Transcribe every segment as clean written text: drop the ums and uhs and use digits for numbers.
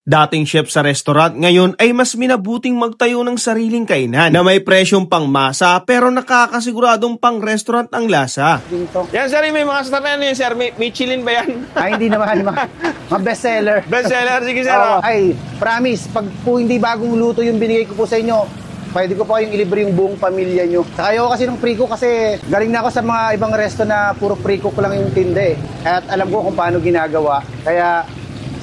Dating chef sa restaurant, ngayon ay mas minabuting magtayo ng sariling kainan na may presyong pangmasa pero nakakasiguradong pang restaurant ang lasa. Dito. Yan sir, may mga star na yan sir, Michelin ba yan? Ay, hindi naman, mga bestseller. Bestseller, sige sir. Ay, promise, pag po hindi bagong luto yung binigay ko po sa inyo, pwede ko po yung ilibre yung buong pamilya nyo. Saka ayoko kasi ng pre-cook kasi galing na ako sa mga ibang resto na puro pre-cook lang yung tinda eh. At alam ko kung paano ginagawa. Kaya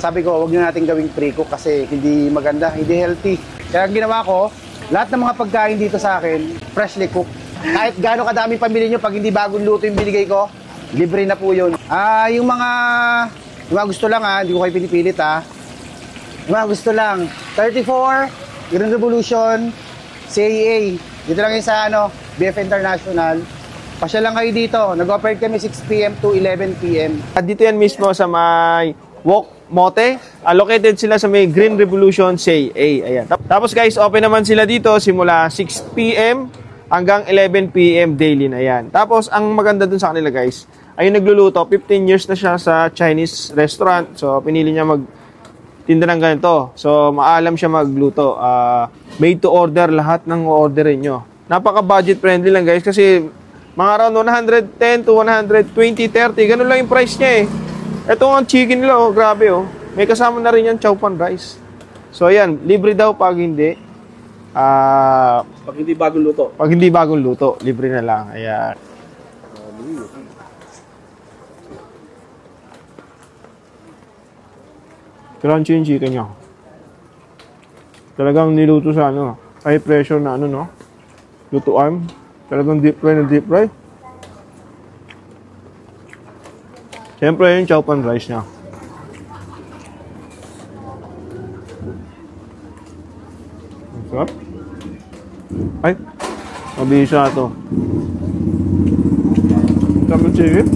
sabi ko, huwag nyo natin gawing pre-cook kasi hindi maganda, hindi healthy. Kaya ang ginawa ko, lahat ng mga pagkain dito sa akin, freshly cooked. Kahit gaano kadaming pamilya nyo, pag hindi bagong luto yung binigay ko, libre na po yun. Yung mga gusto lang hindi ko kayo pinipilit Yung mga gusto lang, 34, Green Revolution, CAA. Dito lang yun sa BF International. Pasya lang kayo dito. Nag-operate kami 6 p.m. to 11 p.m. At dito yan mismo sa may Wok Mote. Located sila sa may Green Revolution CAA. Ayan. Tapos guys, open naman sila dito simula 6 p.m. hanggang 11 p.m. daily na yan. Tapos ang maganda dun sa kanila guys, ay nagluluto. 15 years na siya sa Chinese restaurant. So pinili niya magtinda ng ganito. So maalam siya magluto. Made to order lahat ng orderin nyo. Napaka budget friendly lang guys kasi mga around 110 to 120, 30. Ganun lang yung price niya eh. Ito ang chicken nila grabe May kasama na rin yan chow pan rice. So ayan, libre daw pag hindi. Pag hindi bagong luto. Pag hindi bagong luto, libre na lang. Ayan. Crunchy yung chicken nyo. Talagang niluto sa high pressure na luto arm. Talagang deep fry na deep fry. Siyempre yung chow pan rice niya. Ang sarap. Ay, mabisa ito. Sarap ng chicken.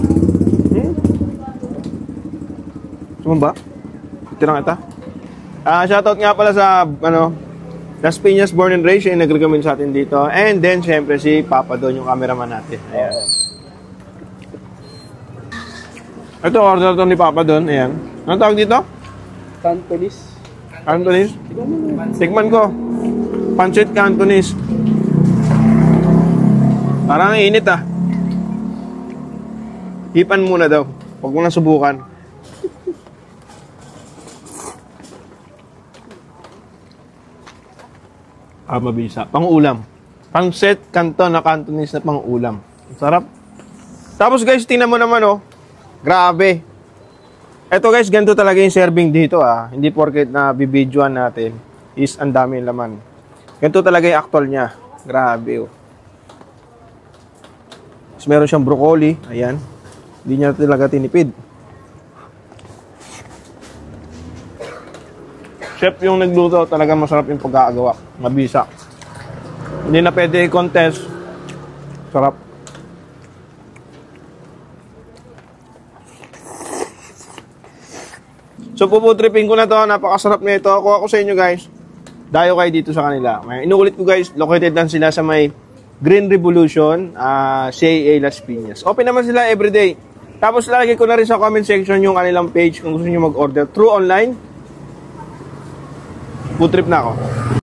Sumamba? Itirang ita. Shoutout nga pala sa Las Piñas Born and Raised yung nag-recommend sa atin dito. And then, syempre, si Papa Don, yung cameraman natin. Ayan. Ito, order ito ni Papa Don. Ayan. Anong tawag dito? Cantonese. Cantonese? Tikman ko. Pancit Cantonese. Parang init Hipan muna daw. Huwag mo na subukan. Mabisa. Pang-ulam. Pancit Canton na Cantonese na pang-ulam. Sarap. Tapos guys, tingnan mo naman grabe. Eto guys, ganito talaga yung serving dito Hindi porket na bibidyoan natin is ang dami yung laman. Ganito talaga yung actual niya. Grabe Tapos meron siyang broccoli. Ayan. Hindi niya talaga tinipid. Chef yung nagluto, talaga masarap yung pagkakagawa. Mabisa. Hindi na pwede i-contest. Sarap. So puputripin ko na to, napakasarap nito. Kuha ko sa inyo guys. Dayo kayo dito sa kanila. Inuulit ko guys, located lang sila sa may Green Revolution, CAA Las Piñas. Open naman sila everyday. Tapos lalagay ko na rin sa comment section yung kanilang page kung gusto niyo mag-order through online. Food trip na ako.